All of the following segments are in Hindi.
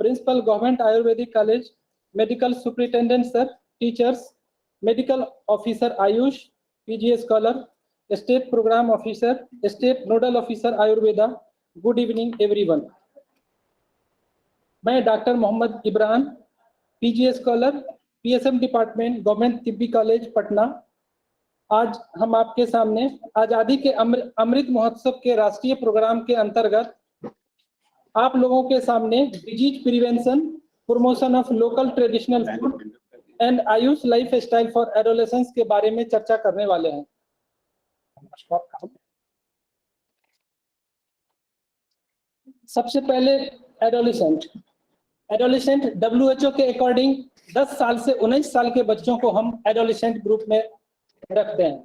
Principal government Ayurvedic college, medical superintendent sir, teachers, medical officer AYUSH, PG scholar, state programme officer, state nodal officer Ayurveda, good evening everyone. मैं doctor Mohammad Ibran, PG scholar, PSM department, government Tibbi college Patna. आज हम आपके सामने आज़ादी के अमृत महोत्सव के राष्ट्रीय प्रोग्राम के अंतर्गत आप लोगों के सामने disease prevention, promotion of local traditional food and Ayush life style for adolescence के बारे में चर्चा करने वाले हैं। सबसे पहले एडोलेसेंट WHO के अकॉर्डिंग 10 साल से 19 साल के बच्चों को हम एडोलेसेंट ग्रुप में रखते हैं।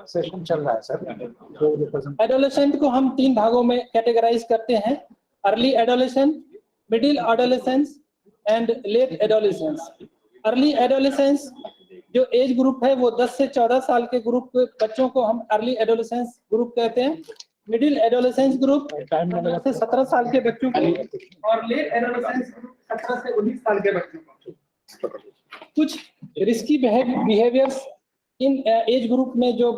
सेशन चल रहा है सर। एडोलेसेंट को हम 3 भागों में कैटेगराइज करते हैं: early adolescence, middle adolescence and let adolescence. Early adolescence जो एज ग्रुप है वो 10 से 14 साल के ग्रुप बच्चों को हम अर्ली एडोलेसेंस ग्रुप कहते हैं। मिडिल एडोलेसेंस ग्रुप 15 से 17 साल के बच्चों को, और लेट एडोलेसेंस ग्रुप 17 से 19 साल के बच्चों को। कुछ रिस्की बिहेवियर्स इन एज ग्रुप में जो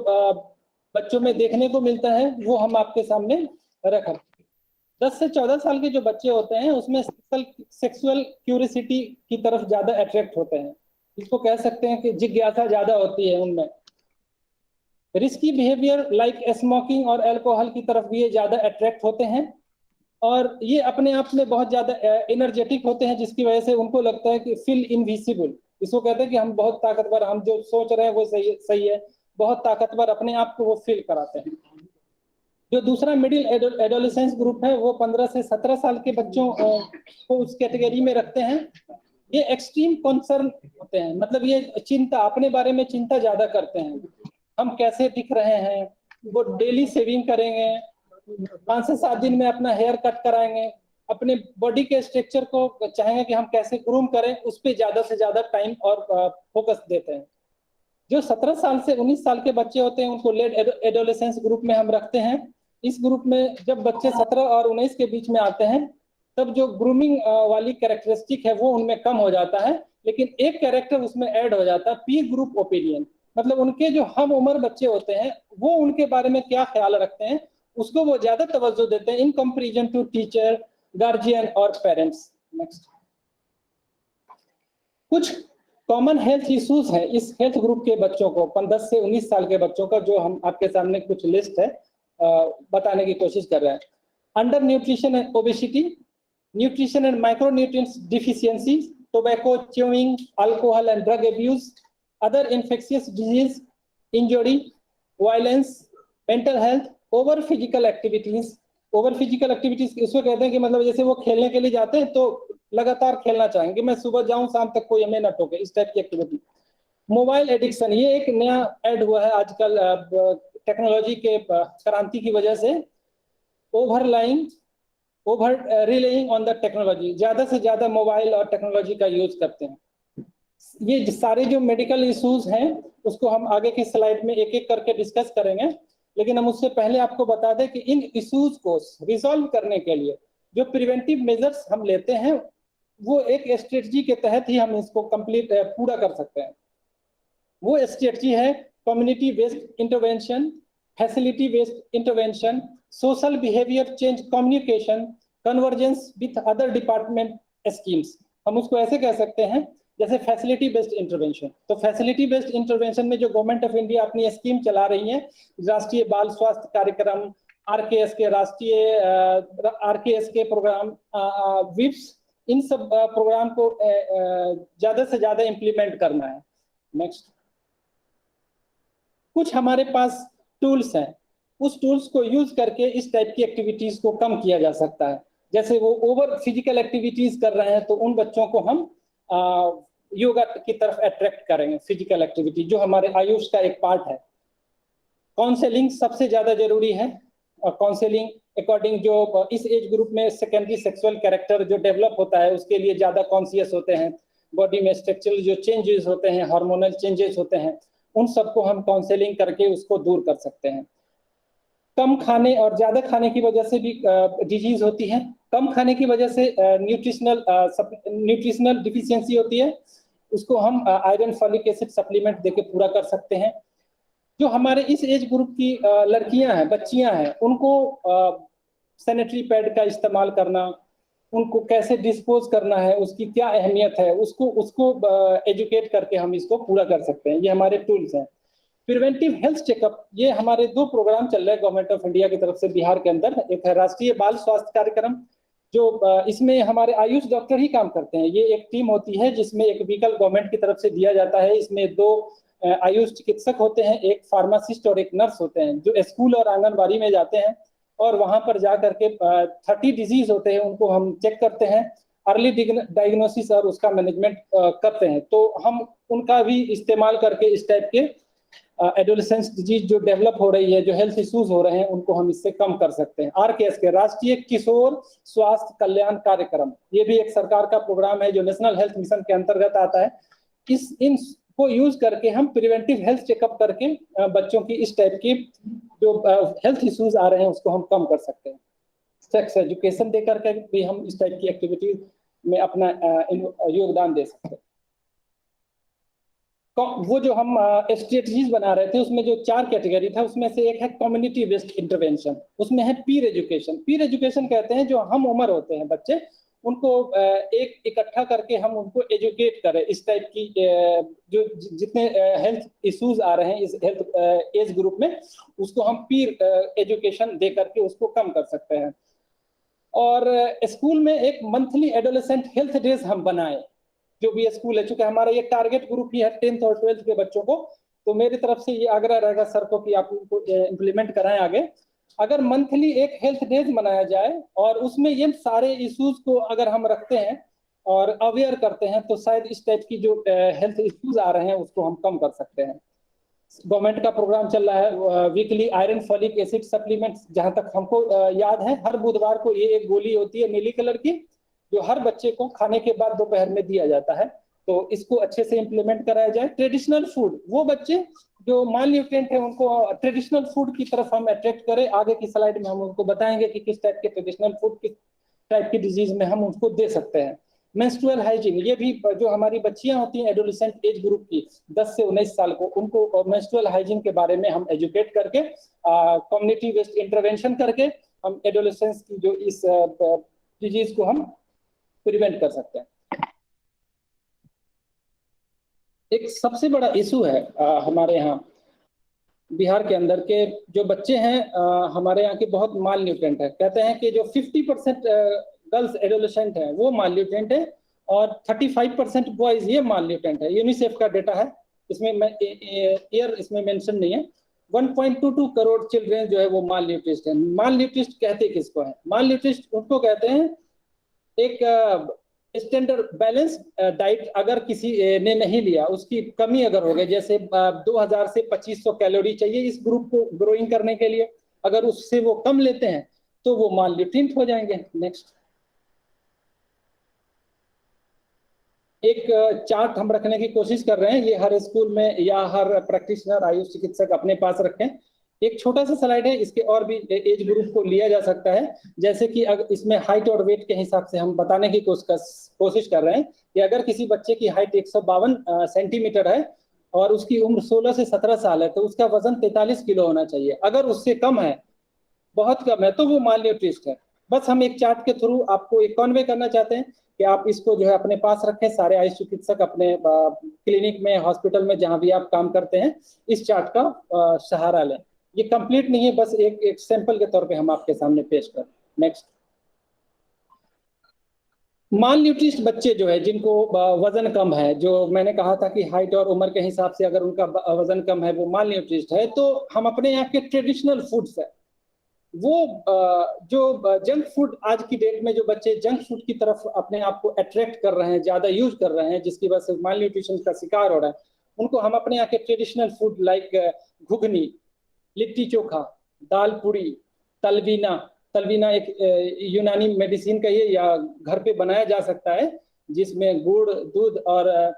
बच्चों में देखने को मिलता है वो हम आपके सामने रखा। 10 से 14 साल के जो बच्चे होते हैं उसमें सेक्सुअल क्यूरियोसिटी की तरफ ज्यादा अट्रैक्ट होते हैं, इसको कह सकते हैं कि जिज्ञासा ज्यादा होती है उनमें। रिस्की बिहेवियर लाइक स्मोकिंग और अल्कोहल की तरफ भी ये ज्यादा अट्रैक्ट होते हैं, और ये अपने आप में बहुत ज्यादा एनर्जेटिक होते हैं, जिसकी वजह से उनको लगता है कि फील इनविजिबल, इसको कहते हैं कि हम बहुत ताकतवर, हम जो सोच रहे हैं वो सही है, बहुत ताकतवर अपने आप को वो फील कराते हैं। जो दूसरा मिडिल एडोलेसेंस ग्रुप है वो 15 से 17 साल के बच्चों को उस कैटेगरी में रखते हैं। ये एक्सट्रीम कंसर्न होते हैं, मतलब ये चिंता, अपने बारे में चिंता ज्यादा करते हैं, हम कैसे दिख रहे हैं, वो डेली शेविंग करेंगे, 5 से 7 दिन में अपना हेयर कट कराएंगे, अपने बॉडी के स्ट्रक्चर को चाहेंगे कि हम कैसे ग्रूम करें, उस पर ज्यादा से ज्यादा टाइम और फोकस देते हैं। जो 17 साल से 19 साल के बच्चे होते हैं उनको लेट एडोलेसेंस ग्रुप में हम रखते हैं। इस ग्रुप में जब बच्चे 17 और 19 के बीच में आते हैं तब जो ग्रूमिंग वाली कैरेक्टरिस्टिक है वो उनमें कम हो जाता है, लेकिन एक कैरेक्टर उसमें ऐड हो जाता है, पीर ग्रुप ओपिनियन, मतलब उनके जो हम उम्र बच्चे होते हैं वो उनके बारे में क्या ख्याल रखते हैं उसको वो ज्यादा तवज्जो देते हैं in comparison to teacher, guardian और पेरेंट्स। नेक्स्ट, कुछ कॉमन हेल्थ इश्यूज है इस हेल्थ ग्रुप के बच्चों को, 10 से 19 साल के बच्चों का, जो हम आपके सामने कुछ लिस्ट है बताने की कोशिश कर रहे हैं। Under nutrition and obesity, nutrition and micronutrients deficiency, tobacco chewing, alcohol and drug abuse, other infectious disease, injury, violence, mental health, over physical activities. Over physical activities इसको कहते हैं कि मतलब जैसे वो खेलने के लिए जाते हैं तो लगातार खेलना चाहेंगे, मैं सुबह जाऊं शाम तक कोई हमें न टोके, इस टाइप की एक्टिविटी। मोबाइल एडिक्शन, ये एक नया ऐड हुआ है आजकल टेक्नोलॉजी के क्रांति की वजह से। Over relying on the technology, ज्यादा से ज्यादा मोबाइल और टेक्नोलॉजी का यूज करते हैं। ये सारे जो मेडिकल इश्यूज हैं उसको हम आगे की स्लाइड में एक एक करके डिस्कस करेंगे, लेकिन हम उससे पहले आपको बता दें कि इन इश्यूज को रिजॉल्व करने के लिए जो प्रिवेंटिव मेजर्स हम लेते हैं वो एक स्ट्रेटजी के तहत ही हम इसको पूरा कर सकते हैं। वो स्ट्रेटजी है community based intervention, facility based intervention, social behaviour change communication, convergence with other department schemes. हम उसको ऐसे कह सकते हैं जैसे फैसिलिटी बेस्ड इंटरवेंशन। तो फैसिलिटी बेस्ड इंटरवेंशन में जो गवर्नमेंट ऑफ इंडिया अपनी स्कीम चला रही है, राष्ट्रीय बाल स्वास्थ्य कार्यक्रम, RKS के राष्ट्रीय RKS के प्रोग्राम, विप्स, इन सब प्रोग्राम को ज्यादा से ज्यादा इम्प्लीमेंट करना है। नेक्स्ट, कुछ हमारे पास टूल्स हैं, उस टूल्स को यूज करके इस टाइप की एक्टिविटीज को कम किया जा सकता है। जैसे वो ओवर फिजिकल एक्टिविटीज कर रहे हैं तो उन बच्चों को हम योगा की तरफ अट्रैक्ट करेंगे, फिजिकल एक्टिविटी जो हमारे आयुष का एक पार्ट है। काउंसलिंग सबसे ज्यादा जरूरी है, और काउंसलिंग अकॉर्डिंग जो इस एज ग्रुप में सेकेंडरी सेक्सुअल कैरेक्टर जो डेवलप होता है उसके लिए ज्यादा कॉन्शियस होते हैं, बॉडी में स्ट्रक्चरल जो चेंजेस होते हैं, हार्मोनल चेंजेस होते हैं, उन सबको हम काउंसलिंग करके उसको दूर कर सकते हैं। कम खाने और ज्यादा खाने की वजह से भी डिजीज होती है। कम खाने की वजह से न्यूट्रिशनल डिफिशियंसी होती है, उसको हम आयरन फॉलिक एसिड सप्लीमेंट देके पूरा कर सकते हैं। जो हमारे इस एज ग्रुप की लड़कियां हैं, बच्चियां हैं, उनको सैनिटरी पैड का इस्तेमाल करना, उनको कैसे डिस्पोज करना है, उसकी क्या अहमियत है, उसको उसको एजुकेट करके हम इसको पूरा कर सकते हैं। ये हमारे टूल्स हैं। प्रिवेंटिव हेल्थ चेकअप, ये हमारे 2 प्रोग्राम चल रहे हैं गवर्नमेंट ऑफ इंडिया की तरफ से बिहार के अंदर। एक है राष्ट्रीय बाल स्वास्थ्य कार्यक्रम, जो इसमें हमारे आयुष डॉक्टर ही काम करते हैं। ये एक टीम होती है जिसमें एक व्हीकल गवर्नमेंट की तरफ से दिया जाता है। इसमें 2 आयुष चिकित्सक होते हैं, एक फार्मासिस्ट और एक नर्स होते हैं, जो स्कूल और आंगनबाड़ी में जाते हैं और वहां पर जा करके 30 डिजीज होते हैं, उनको हम चेक करते हैं, अर्ली डायग्नोसिस और उसका मैनेजमेंट करते हैं। तो हम उनका भी इस्तेमाल करके इस टाइप के एडोलेसेंस डिजीज जो डेवलप हो रही है, जो हेल्थ इश्यूज हो रहे हैं, उनको हम इससे कम कर सकते हैं। RKS के राष्ट्रीय किशोर स्वास्थ्य कल्याण कार्यक्रम, ये भी एक सरकार का प्रोग्राम है जो नेशनल हेल्थ मिशन के अंतर्गत आता है। इन को यूज करके हम प्रिवेंटिव हेल्थ चेकअप करके बच्चों की इस टाइप की जो हेल्थ इश्यूज आ रहे हैं उसको हम कम कर सकते हैं। सेक्स एजुकेशन दे करके भी हम इस टाइप की एक्टिविटीज में अपना योगदान दे सकते हैं। वो जो हम स्ट्रेटजीज बना रहे थे, उसमें जो 4 कैटेगरी था, उसमें से एक है कम्युनिटी बेस्ड इंटरवेंशन। उसमें है पीर एजुकेशन। पीर एजुकेशन कहते हैं जो हम उम्र होते हैं बच्चे, उनको एक इकट्ठा करके हम उनको एजुकेट करें इस टाइप की जो जितने हेल्थ इश्यूज आ रहे हैं इस हेल्थ एज ग्रुप में, उसको हम पीर एजुकेशन दे करके उसको कम कर सकते हैं। और स्कूल में एक मंथली एडोलेसेंट हेल्थ डेज हम बनाए, जो भी स्कूल है, चूंकि हमारा ये टारगेट ग्रुप ही है 10th और 12th के बच्चों को, तो मेरी तरफ से ये आग्रह रहेगा सर को कि आप उनको इम्प्लीमेंट कराएं आगे। अगर मंथली एक हेल्थ डेज मनाया जाए और उसमें ये सारे इश्यूज को अगर हम रखते हैं और अवेयर करते हैं, तो शायद इस टाइप की जो हेल्थ इश्यूज आ रहे हैं उसको हम कम कर सकते हैं। गवर्नमेंट का प्रोग्राम चल रहा है weekly iron folic acid supplement, जहां तक हमको याद है हर बुधवार को ये एक गोली होती है नीली कलर की, जो हर बच्चे को खाने के बाद दोपहर में दिया जाता है। तो इसको अच्छे से इम्प्लीमेंट कराया जाए। ट्रेडिशनल फूड, वो बच्चे जो माल न्यूट्रिएंट है उनको ट्रेडिशनल फूड की तरफ हम अट्रैक्ट करें। आगे की स्लाइड में हम उनको बताएंगे कि किस टाइप के ट्रेडिशनल फूड किस टाइप की डिजीज में हम उनको दे सकते हैं। मेंस्ट्रुअल हाइजीन, ये भी जो हमारी बच्चियां होती हैं एडोलेसेंट एज ग्रुप की 10 से 19 साल को, उनको मेंस्ट्रुअल हाइजीन के बारे में हम एजुकेट करके कम्युनिटी बेस्ड इंटरवेंशन करके हम एडोलेसेंस की जो इस डिजीज को हम प्रिवेंट कर सकते हैं। एक सबसे बड़ा इशू है हमारे यहाँ बिहार के अंदर के जो बच्चे हैं, हमारे यहाँ के बहुत माल न्यूट्रेंट है। कहते हैं कि जो 50% गर्ल्स एडोलेसेंट है वो माल न्यूट्रेंट है और 35% बॉयज ये माल न्यूट्रेंट है। यूनिसेफ का डेटा है, इसमें ईयर इसमें मेंशन नहीं है। 1.22 करोड़ चिल्ड्रन जो है वो माल न्यूट्रिस्ट है। माल न्यूट्रिस्ट कहते किसको है? माल न्यूट्रिस्ट उनको कहते हैं एक स्टैंडर्ड बैलेंस डाइट अगर किसी ने नहीं लिया, उसकी कमी अगर हो गई, जैसे 2000 से 2500 कैलोरी चाहिए इस ग्रुप को ग्रोइंग करने के लिए, अगर उससे वो कम लेते हैं तो वो माल न्यूट्रिएंट हो जाएंगे। नेक्स्ट एक चार्ट हम रखने की कोशिश कर रहे हैं, ये हर स्कूल में या हर प्रैक्टिशनर आयुष चिकित्सक अपने पास रखें। एक छोटा सा स्लाइड है, इसके और भी एज ग्रुप को लिया जा सकता है। जैसे कि अगर इसमें हाइट और वेट के हिसाब से हम बताने की कोशिश कर रहे हैं कि अगर किसी बच्चे की हाइट 152 सेंटीमीटर है और उसकी उम्र 16 से 17 साल है, तो उसका वजन 43 किलो होना चाहिए। अगर उससे कम है, बहुत कम है, तो वो माल न्यूट्रिस्ट है। बस हम एक चार्ट के थ्रू आपको एक कन्वे करना चाहते हैं कि आप इसको जो है अपने पास रखें। सारे आयुष चिकित्सक अपने क्लिनिक में, हॉस्पिटल में, जहां भी आप काम करते हैं, इस चार्ट का सहारा लें। ये कंप्लीट नहीं है, बस एक सैंपल के तौर पे हम आपके सामने पेश कर। नेक्स्ट, माल न्यूट्रिस्ट बच्चे जो है जिनको वजन कम है, जो मैंने कहा था कि हाइट और उम्र के हिसाब से अगर उनका वजन कम है वो माल न्यूट्रिस्ट है, तो हम अपने यहाँ के ट्रेडिशनल फूड्स है वो जो जंक फूड, आज की डेट में जो बच्चे जंक फूड की तरफ अपने आप को अट्रैक्ट कर रहे हैं, ज्यादा यूज कर रहे हैं, जिसकी वजह से माल न्यूट्रिशन का शिकार हो रहा है, उनको हम अपने यहाँ के traditional food like ghugni, litti chokha, dal puri, talvina, तलवीना एक यूनानी मेडिसिन का ये, या घर पे बनाया जा सकता है, जिसमें गुड़, दूध और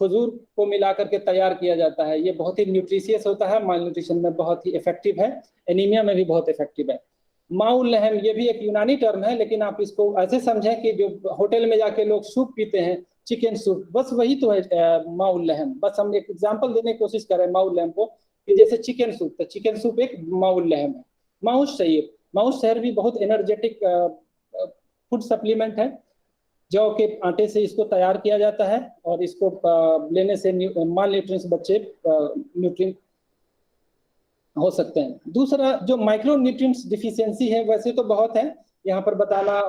खजूर को मिला करके तैयार किया जाता है। ये बहुत ही न्यूट्रिशियस होता है, माल न्यूट्रिशन में बहुत ही इफेक्टिव है, एनीमिया में भी बहुत इफेक्टिव है। माउल लहम ये भी एक यूनानी टर्म है, लेकिन आप इसको ऐसे समझें कि जो होटल में जाके लोग सूप पीते हैं, चिकन सूप, बस वही तो है माउल लहम। बस हम एक एग्जांपल देने की कोशिश कर रहे हैं माउल लहम को, कि जैसे चिकन सूप, तो चिकन सूप एक माउल लहम है। माउस शहर भी बहुत एनर्जेटिक फूड सप्लीमेंट है। जौ के आटे से इसको तैयार किया जाता है और इसको लेने से माल न्यूट्रिएंट्स बच्चे न्यूट्रिएंट हो सकते हैं। दूसरा जो माइक्रो न्यूट्रिएंट्स डिफिशियंसी है, वैसे तो बहुत है, यहाँ पर बताना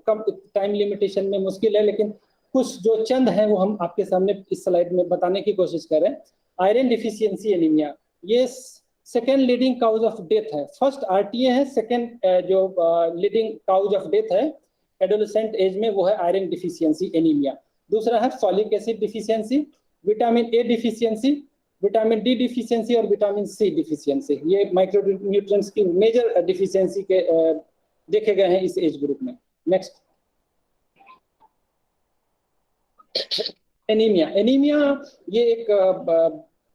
कम टाइम लिमिटेशन में मुश्किल है, लेकिन कुछ जो चंद हैं वो हम आपके सामने इस स्लाइड में बताने की कोशिश करें। आयरन डिफिशियंसी एनीमिया, ये second leading cause of death है। फर्स्ट आरटीए है, सेकेंड जो लीडिंग काउज ऑफ डेथ है एडोलेसेंट एज में, वो है आयरन डिफिशियंसी एनीमिया। दूसरा है folic acid deficiency, vitamin A deficiency, vitamin D deficiency और विटामिन सी डिफिशियंसी। ये माइक्रो न्यूट्रिएंट्स की मेजर डिफिशियंसी के देखे गए हैं इस एज ग्रुप में। Next, anaemia. एनीमिया ये एक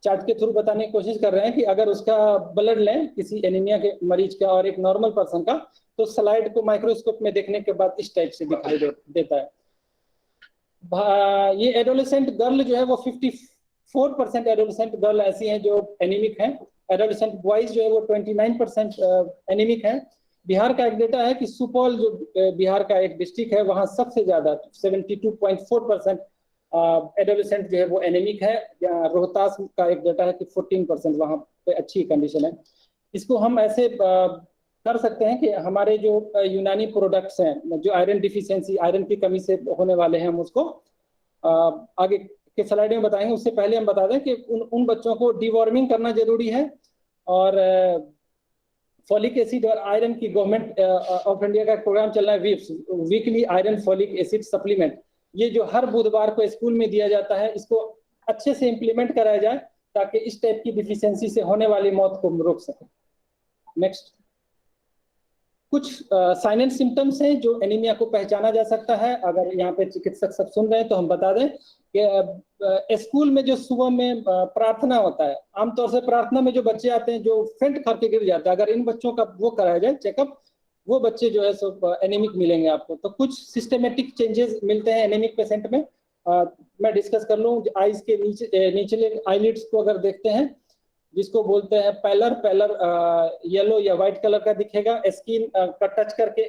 चार्ट के थ्रू बताने की कोशिश कर रहे हैं कि अगर उसका ब्लड लें किसी एनीमिया के मरीज का और एक नॉर्मल पर्सन का, तो स्लाइड को माइक्रोस्कोप में देखने के बाद इस टाइप से दिखाई देता है। ये एडोलेसेंट गर्ल जो है वो 54% एडोलेसेंट गर्ल ऐसी हैं जो एनीमिक हैं। एडोलेसेंट बॉयज जो है वो 29% एनीमिक हैं। बिहार का एक डेटा है कि सुपौल जो बिहार का एक डिस्ट्रिक्ट है, वहाँ सबसे ज्यादा 72.4% एडोलेसेंट जो है वो एनीमिक है। रोहतास का एक डेटा है कि 14% वहाँ पे अच्छी कंडीशन है। इसको हम ऐसे कर सकते हैं कि हमारे जो यूनानी प्रोडक्ट्स हैं जो आयरन डिफिशियंसी, आयरन की कमी से होने वाले हैं, हम उसको आगे के स्लाइड में बताएंगे। उससे पहले हम बता दें कि उन बच्चों को डिवॉर्मिंग करना जरूरी है, और फॉलिक एसिड और आयरन की गवर्नमेंट ऑफ इंडिया का प्रोग्राम चल रहा है weeps, weekly iron folic acid supplement. ये जो हर बुधवार को स्कूल में दिया जाता है, इसको अच्छे से इम्प्लीमेंट कराया जाए ताकि इस टाइप की डिफिशियंसी से होने वाली मौत को रोक सके। नेक्स्ट, कुछ साइन एंड सिम्टम्स हैं जो एनीमिया को पहचाना जा सकता है। अगर यहाँ पे चिकित्सक सब सुन रहे हैं तो हम बता दें कि स्कूल में जो सुबह में प्रार्थना होता है, आमतौर से प्रार्थना में जो बच्चे आते हैं जो फेंट करके गिर जाते हैं, अगर इन बच्चों का वो कराया जाए चेकअप, वो बच्चे जो है सो एनीमिक मिलेंगे आपको। तो कुछ सिस्टेमेटिक चेंजेस मिलते हैं एनीमिक पेशेंट में। मैं डिस्कस कर लूँ। आईज के नीचे आईलिड्स को अगर देखते हैं, जिसको बोलते हैं पैलर येलो या व्हाइट कलर का दिखेगा, स्किन का टच करके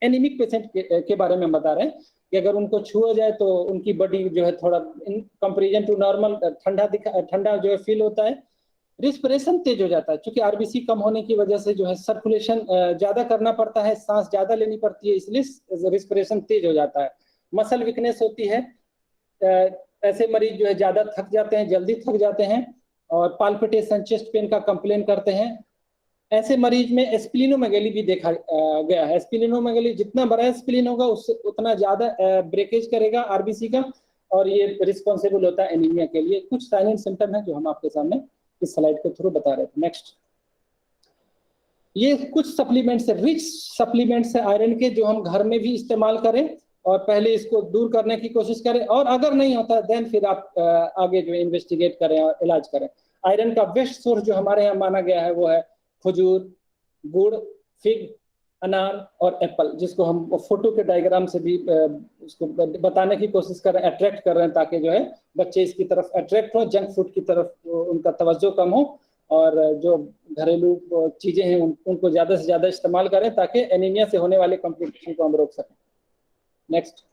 एनीमिक पेशेंट के बारे में बता रहे हैं कि अगर उनको छुआ जाए तो उनकी बॉडी जो है थोड़ा इन कंपेरिजन टू नॉर्मल ठंडा जो है फील होता है। रिस्पिरेशन तेज हो जाता है, क्योंकि आरबीसी कम होने की वजह से जो है सर्कुलेशन ज्यादा करना पड़ता है, सांस ज्यादा लेनी पड़ती है, इसलिए रिस्पिरेशन तेज हो जाता है। मसल वीकनेस होती है, ऐसे मरीज जो है ज्यादा थक जाते हैं, जल्दी थक जाते हैं, और पाल्पिटेशन, चेस्ट पेन का कंप्लेन करते हैं। ऐसे मरीज में स्प्लीनोमेगेली भी देखा गया है। स्प्लीनोमेगेली जितना बड़ा स्प्लीन होगा उससे उतना ज्यादा ब्रेकेज करेगा आरबीसी का, और ये रिस्पॉन्सिबल होता है एनीमिया के लिए। कुछ साइन एंड सिम्टम है जो हम आपके सामने इस स्लाइड के थ्रू बता रहे थे। नेक्स्ट, ये कुछ सप्लीमेंट्स है, रिच सप्लीमेंट्स है आयरन के, जो हम घर में भी इस्तेमाल करें और पहले इसको दूर करने की कोशिश करें, और अगर नहीं होता देन फिर आप आगे जो इन्वेस्टिगेट करें और इलाज करें। आयरन का बेस्ट सोर्स जो हमारे यहाँ माना गया है वो है खजूर, गुड़, फिग, अनार और एप्पल, जिसको हम फोटो के डायग्राम से भी उसको बताने की कोशिश कर रहे हैं, अट्रैक्ट कर रहे हैं, ताकि जो है बच्चे इसकी तरफ अट्रैक्ट हो, जंक फूड की तरफ उनका तवज्जो कम हो, और जो घरेलू चीजें हैं उनको ज्यादा से ज्यादा इस्तेमाल करें ताकि एनीमिया से होने वाले कॉम्प्लिकेशन को हम रोक सकें। Next,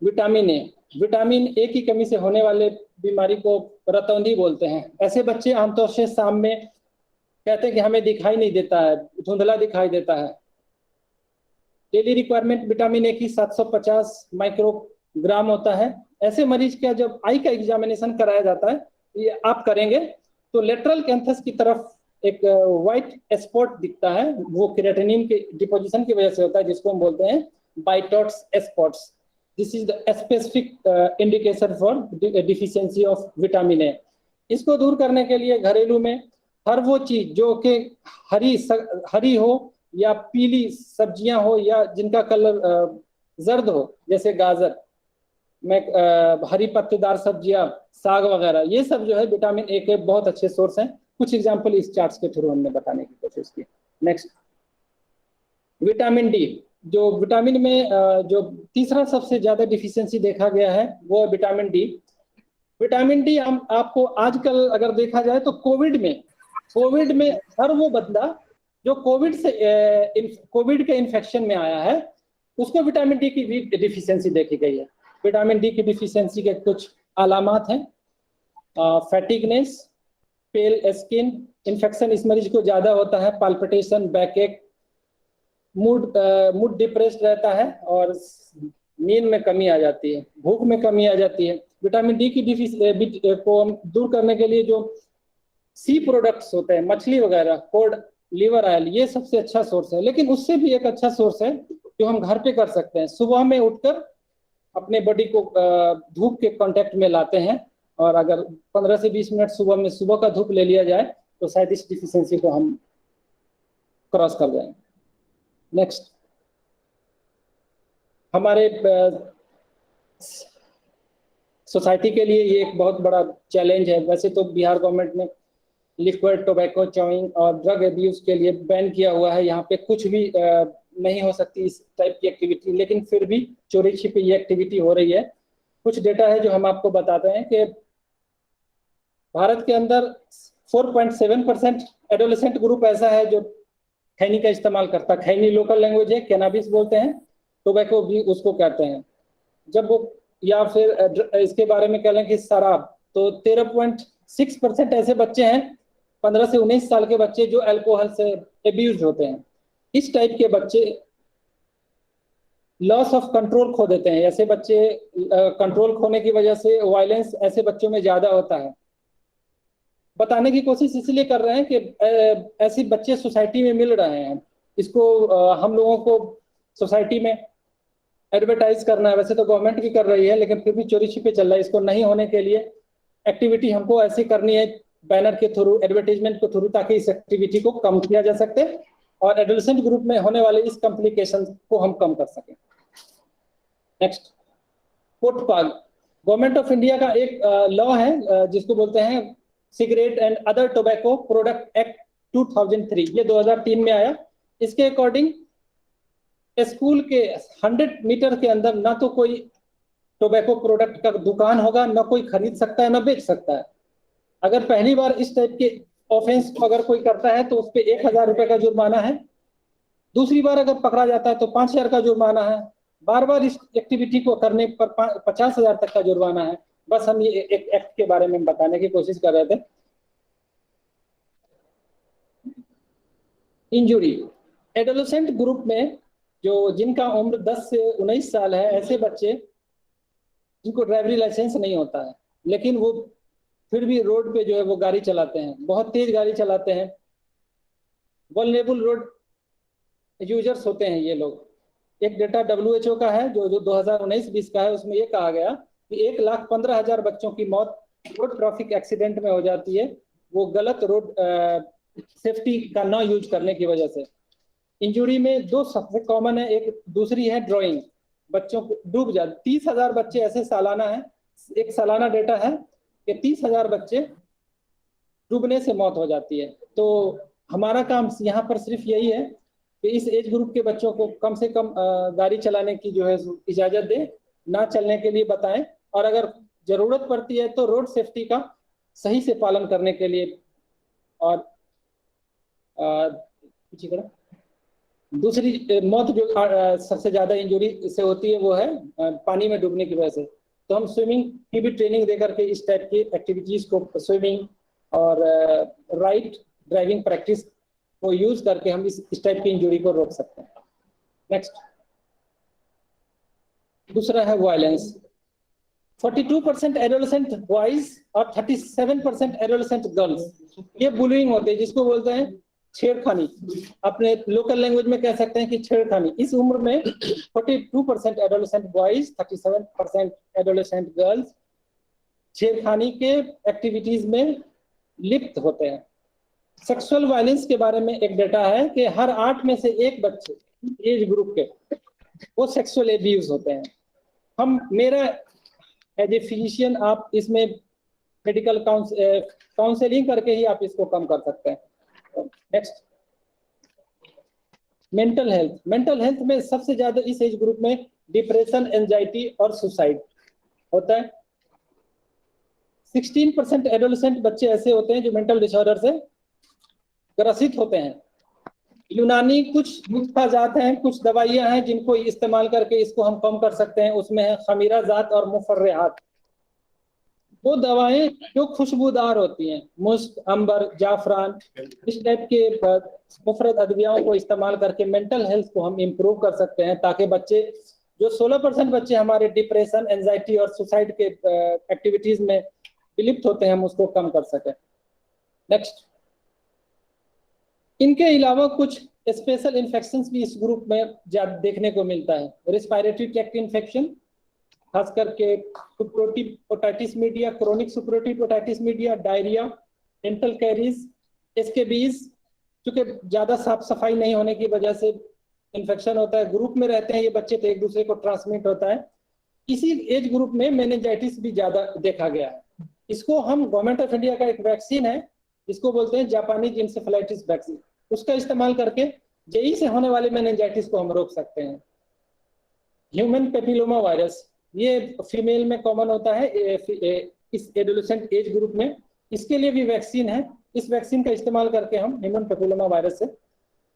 vitamin A. Vitamin A की कमी से होने वाले बीमारी को रतौंधी बोलते हैं। ऐसे बच्चे आमतौर से शाम में कहते हैं कि हमें दिखाई नहीं देता है, धुंधला दिखाई देता है। डेली रिक्वायरमेंट विटामिन ए की 750 माइक्रोग्राम होता है। ऐसे मरीज का जब आई का एग्जामिनेशन कराया जाता है, ये आप करेंगे, तो लेटरल कैंथस की तरफ एक व्हाइट स्पॉट दिखता है, वो क्रिएटिनिन के डिपोजिशन की वजह से होता है, जिसको हम बोलते हैं Bitot's spots. This is the specific indication for deficiency of vitamin A. इसको दूर करने के लिए घरेलू में हर वो चीज जो कि हरी हो या पीली सब्जियां हो या जिनका कलर जर्द हो, जैसे गाजर, हरी पत्तेदार सब्जियां, साग वगैरह, ये सब जो है विटामिन ए के बहुत अच्छे सोर्स हैं। कुछ एग्जाम्पल इस चार्ट्स के थ्रू हमने बताने की कोशिश की। Next, vitamin D. जो विटामिन में जो तीसरा सबसे ज्यादा डिफिशियंसी देखा गया है वो है विटामिन डी। विटामिन डी हम आपको आजकल अगर देखा जाए तो कोविड में हर वो बंदा जो कोविड के इन्फेक्शन में आया है उसको विटामिन डी की भी डिफिशियंसी देखी गई है। विटामिन डी की डिफिशियंसी के कुछ अलामत हैं, फैटिगनेस, पेल स्किन, इन्फेक्शन इस मरीज को ज्यादा होता है, पाल्पिटेशन, बैकएक, मूड डिप्रेस्ड रहता है और नींद में कमी आ जाती है, भूख में कमी आ जाती है। विटामिन डी की को हम दूर करने के लिए जो सी प्रोडक्ट्स होते हैं, मछली वगैरह, कोड, लिवर ऑयल, ये सबसे अच्छा सोर्स है। लेकिन उससे भी एक अच्छा सोर्स है जो हम घर पे कर सकते हैं। सुबह में उठकर अपने बॉडी को धूप के कांटेक्ट में लाते हैं और अगर 15 से 20 मिनट सुबह का धूप ले लिया जाए तो शायद इस डिफिशियंसी को हम क्रॉस कर जाएंगे। नेक्स्ट, हमारे सोसाइटी के लिए ये एक बहुत बड़ा चैलेंज है। वैसे तो बिहार गवर्नमेंट ने लिक्विड टोबैको, च्युइंग और ड्रग एब्यूज के लिए बैन किया हुआ है। यहाँ पे कुछ भी नहीं हो सकती इस टाइप की एक्टिविटी, लेकिन फिर भी चोरी छिपी ये एक्टिविटी हो रही है। कुछ डेटा है जो हम आपको बताते हैं कि भारत के अंदर 4.7% एडोलेसेंट ग्रुप ऐसा है जो खैनी का इस्तेमाल करता है। खैनी लोकल लैंग्वेज है, कैनाबिस बोलते हैं, टोबैको भी उसको कहते हैं। जब वो या फिर इसके बारे में कह लें कि शराब, तो 13.6% ऐसे बच्चे हैं 15 से 19 साल के बच्चे जो अल्कोहल से एब्यूज होते हैं। इस टाइप के बच्चे लॉस ऑफ कंट्रोल खो देते हैं। ऐसे बच्चे कंट्रोल खोने की वजह से वायलेंस ऐसे बच्चों में ज्यादा होता है। बताने की कोशिश इसलिए कर रहे हैं कि ऐसे बच्चे सोसाइटी में मिल रहे हैं, इसको हम लोगों को सोसाइटी में एडवर्टाइज करना है। वैसे तो गवर्नमेंट भी कर रही है लेकिन फिर भी चोरी छिपे चल रहा है। इसको नहीं होने के लिए एक्टिविटी हमको ऐसी करनी है, बैनर के थ्रू, एडवर्टाइजमेंट के थ्रू, ताकि इस एक्टिविटी को कम किया जा सके और एडोलेसेंट ग्रुप में होने वाले इस कॉम्प्लिकेशन को हम कम कर सकें। नेक्स्ट, कोटपाग, गवर्नमेंट ऑफ इंडिया का एक लॉ है जिसको बोलते हैं cigarette and other tobacco product act 2003। ये 2003 में आया। इसके अकॉर्डिंग स्कूल के 100 मीटर के अंदर ना तो कोई टोबैको प्रोडक्ट का दुकान होगा, ना कोई खरीद सकता है, ना बेच सकता है। अगर पहली बार इस टाइप के ऑफेंस को अगर कोई करता है तो उस पर 1000 रुपए का जुर्माना है। दूसरी बार अगर पकड़ा जाता है तो 5000 का जुर्माना है। बार बार इस एक्टिविटी को करने पर 50,000 तक का जुर्माना है। बस हम ये एक एक्ट के बारे में बताने की कोशिश कर रहे थे। इंजुरी, एडोलेसेंट ग्रुप में जो जिनका उम्र 10 से 19 साल है, ऐसे बच्चे जिनको ड्राइवरी लाइसेंस नहीं होता है लेकिन वो फिर भी रोड पे जो है वो गाड़ी चलाते हैं, बहुत तेज गाड़ी चलाते हैं। वल्नरेबल रोड यूजर्स होते हैं ये लोग। एक डेटा WHO का है जो 2019-20 का है, उसमें ये कहा गया कि 1,15,000 बच्चों की मौत रोड ट्रैफिक एक्सीडेंट में हो जाती है, वो गलत रोड सेफ्टी का ना यूज करने की वजह से। इंजुरी में दो सबसे कॉमन है, एक दूसरी है ड्राइंग, बच्चों को डूब जाते 30,000 बच्चे ऐसे सालाना है। एक सालाना डेटा है कि 30,000 बच्चे डूबने से मौत हो जाती है। तो हमारा काम यहाँ पर सिर्फ यही है कि इस एज ग्रुप के बच्चों को कम से कम गाड़ी चलाने की जो है इजाजत दें, ना चलने के लिए बताएं, और अगर जरूरत पड़ती है तो रोड सेफ्टी का सही से पालन करने के लिए। और दूसरी मौत जो सबसे ज्यादा इंजुरी से होती है वो है पानी में डूबने की वजह से। तो हम स्विमिंग की भी ट्रेनिंग दे करके इस टाइप की एक्टिविटीज को, स्विमिंग और राइट ड्राइविंग प्रैक्टिस को यूज करके हम इस टाइप की इंजुरी को रोक सकते हैं। नेक्स्ट, दूसरा है वायलेंस। 42% एडोलेसेंट बॉयज और 37% एडोलेसेंट गर्ल्स ये बुलिंग होते हैं, जिसको बोलते हैं छेड़खानी। अपने लोकल लैंग्वेज में कह सकते हैं कि छेड़खानी। इस उम्र में 42% एडोलेसेंट बॉयज, 37% एडोलेसेंट गर्ल्स छेड़खानी के एक्टिविटीज में लिप्त होते हैं। सेक्सुअल वायलेंस के बारे में एक डेटा है कि हर 8 में से 1 बच्चे एज ग्रुप के वो सेक्सुअल एब्यूज होते हैं। एज ए फिजिशियन आप इसमें मेडिकल काउंसलिंग करके ही आप इसको कम कर सकते हैं। नेक्स्ट, मेंटल हेल्थ में सबसे ज्यादा इस एज ग्रुप में डिप्रेशन, एंजाइटी और सुसाइड होता है। 16% एडोलेसेंट बच्चे ऐसे होते हैं जो मेंटल डिसऑर्डर से ग्रसित होते हैं। यूनानी कुछ नुस्खा जात हैं, कुछ दवाइयां हैं जिनको इस्तेमाल करके इसको हम कम कर सकते हैं। उसमें है खमीरा जात और मुफर्रिहात। वो दवाएं जो खुशबूदार होती हैं, मुस्क, अंबर, जाफरान, इस टाइप के मुफरत अद्वियाओं को इस्तेमाल करके मेंटल हेल्थ को हम इम्प्रूव कर सकते हैं, ताकि बच्चे जो 16% बच्चे हमारे डिप्रेशन, एंजाइटी और सुसाइड के एक्टिविटीज में विलिप्त होते हैं, हम उसको कम कर सकें। नेक्स्ट, इनके अलावा कुछ स्पेशल इन्फेक्शंस भी इस ग्रुप में ज्यादा देखने को मिलता है। रेस्पिरेटरी ट्रैक्ट इन्फेक्शन, खास करके suppurative otitis media, chronic suppurative otitis media, diarrhoea, dental caries, scabies, क्योंकि ज्यादा साफ सफाई नहीं होने की वजह से इन्फेक्शन होता है। ग्रुप में रहते हैं ये बच्चे तो एक दूसरे को ट्रांसमिट होता है। इसी एज ग्रुप में मेनिंजाइटिस भी ज्यादा देखा गया है। इसको हम गवर्नमेंट ऑफ इंडिया का एक वैक्सीन है जिसको बोलते हैं जापानीज इंसेफेलाइटिस वैक्सीन, उसका इस्तेमाल करके जेई से होने वाले मेनिंजाइटिस को हम रोक सकते हैं। ह्यूमन पेपिलोमा वायरस, ये फीमेल में कॉमन होता है इस एडोलेसेंट एज ग्रुप में। इसके लिए भी वैक्सीन है। इस वैक्सीन का इस्तेमाल करके हम ह्यूमन पेपिलोमा वायरस से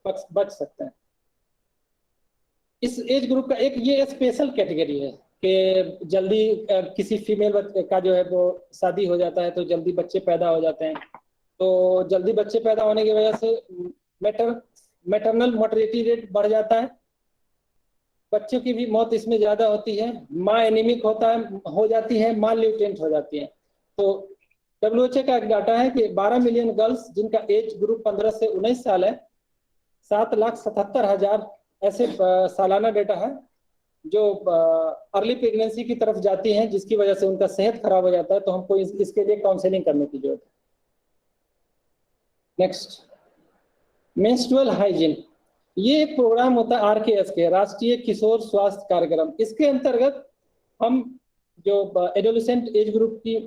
बच सकते हैं। इस एज ग्रुप का एक ये स्पेशल कैटेगरी है कि जल्दी किसी फीमेल का जो है वो शादी हो जाता है तो जल्दी बच्चे पैदा हो जाते हैं। तो जल्दी बच्चे पैदा होने की वजह से मैटरनल मोर्टेलिटी रेट बढ़ जाता है, बच्चों की भी मौत इसमें ज्यादा होती है। माँ एनीमिक हो जाती है, माँ ल्यूटेंट हो जाती है। तो WHO का एक डाटा है कि 12 मिलियन गर्ल्स जिनका एज ग्रुप 15 से 19 साल है, 7,77,000 ऐसे सालाना डेटा है जो अर्ली प्रेगनेंसी की तरफ जाती हैं, जिसकी वजह से उनका सेहत खराब हो जाता है। तो हमको इसके लिए काउंसलिंग करने की जरूरत है। नेक्स्ट, मेंस्ट्रुअल हाइजीन, ये एक प्रोग्राम होता है RKS के, राष्ट्रीय किशोर स्वास्थ्य कार्यक्रम। इसके अंतर्गत हम जो एडोलेसेंट एज ग्रुप की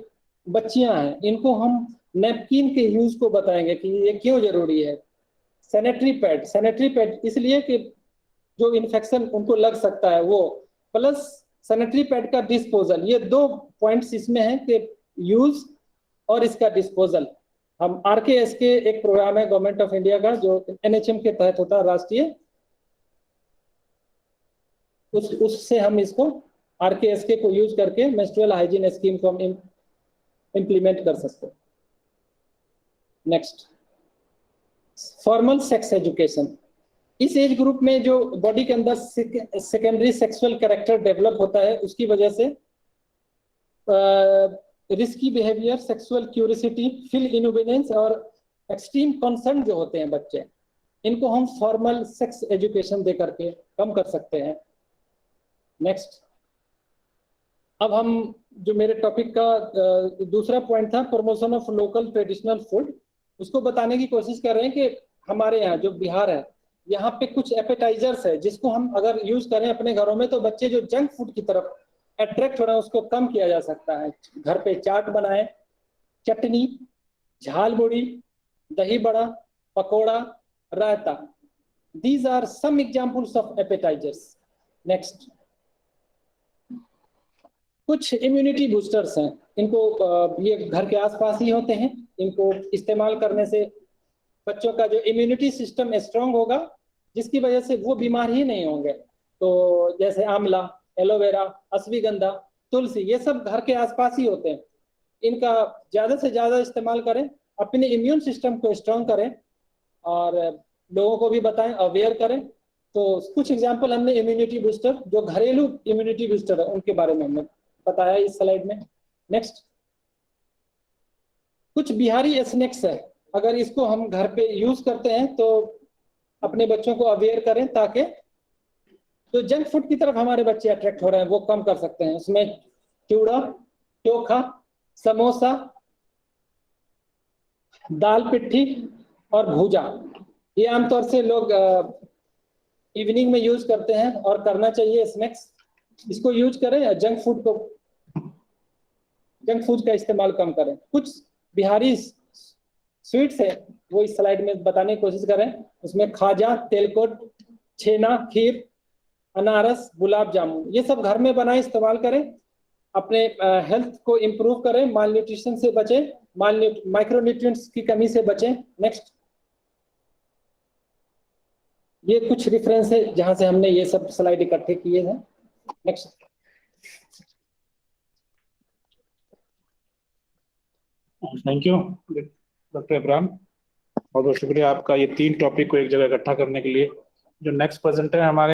बच्चियां हैं इनको हम नैपकिन के यूज को बताएंगे कि ये क्यों जरूरी है। सैनिटरी पैड इसलिए कि जो इन्फेक्शन उनको लग सकता है वो, प्लस सैनिटरी पैड का डिस्पोजल, ये 2 पॉइंट्स इसमें हैं कि यूज और इसका डिस्पोजल। हम RKS के एक प्रोग्राम है गवर्नमेंट ऑफ इंडिया का जो NHM के तहत होता है राष्ट्रीय, उससे हम इसको RKS के को यूज करके मेंस्ट्रुअल हाइजीन स्कीम को हम इम्प्लीमेंट कर सकते हैं। नेक्स्ट, फॉर्मल सेक्स एजुकेशन, इस एज ग्रुप में जो बॉडी के अंदर सेकेंडरी सेक्सुअल कैरेक्टर डेवलप होता है, उसकी वजह से risky behaviour, sexual curiosity, feel इनोवेनेंस और एक्सट्रीम कंसर्न जो होते हैं बच्चे, इनको हम फॉर्मल सेक्स एजुकेशन दे करके कम कर सकते हैं। नेक्स्ट, अब हम जो मेरे टॉपिक का दूसरा पॉइंट था promotion of local traditional food, उसको बताने की कोशिश कर रहे हैं कि हमारे यहाँ जो बिहार है, यहाँ पे कुछ एपेटाइजर्स है जिसको हम अगर यूज करें अपने घरों में तो बच्चे जो जंक फूड की तरफ अट्रैक्ट हो रहे हैं उसको कम किया जा सकता है। घर पे चाट बनाएं, चटनी, झाल muri, dahi bada, pakoda, raita, these are some examples of appetisers. Next, कुछ इम्यूनिटी बूस्टर्स हैं, इनको ये घर के आसपास ही होते हैं, इनको इस्तेमाल करने से बच्चों का जो इम्यूनिटी सिस्टम स्ट्रांग होगा, जिसकी वजह से वो बीमार ही नहीं होंगे। तो जैसे आंवला, एलोवेरा, अश्वगंधा, तुलसी, ये सब घर के आसपास ही होते हैं। इनका ज्यादा से ज्यादा इस्तेमाल करें, अपने इम्यून सिस्टम को स्ट्रांग करें और लोगों को भी बताएं, अवेयर करें। तो कुछ एग्जाम्पल हमने इम्यूनिटी बूस्टर, जो घरेलू इम्यूनिटी बूस्टर है, उनके बारे में हमने बताया इस स्लाइड में। नेक्स्ट, कुछ बिहारी स्नैक्स है, अगर इसको हम घर पे यूज करते हैं तो अपने बच्चों को अवेयर करें, ताकि जो जंक फूड की तरफ हमारे बच्चे अट्रैक्ट हो रहे हैं वो कम कर सकते हैं। उसमें चूड़ा, चोखा, समोसा, दाल पिट्ठी और भूजा, ये आमतौर से लोग इवनिंग में यूज करते हैं और करना चाहिए स्नैक्स। इसको यूज करें, जंक फूड को जंक फूड का इस्तेमाल कम करें। कुछ बिहारी स्वीट्स है वो इस स्लाइड में बताने की कोशिश करें। उसमें खाजा, तेलकोट, छेना, खीर, अनारस, गुलाब जामुन, ये सब घर में बनाए इस्तेमाल करें। अपने हेल्थ को इम्प्रूव करें, माल न्यूट्रिशन से बचें, माइक्रोन्यूट्रिएंट्स की कमी से बचें। नेक्स्ट, ये कुछ रेफरेंस है जहां से हमने ये सब स्लाइड इकट्ठे किए हैं। Next, thank you doctor Ibrahim, बहुत बहुत शुक्रिया आपका ये 3 टॉपिक को एक जगह इकट्ठा करने के लिए। जो नेक्स्ट प्रेजेंटर है हमारे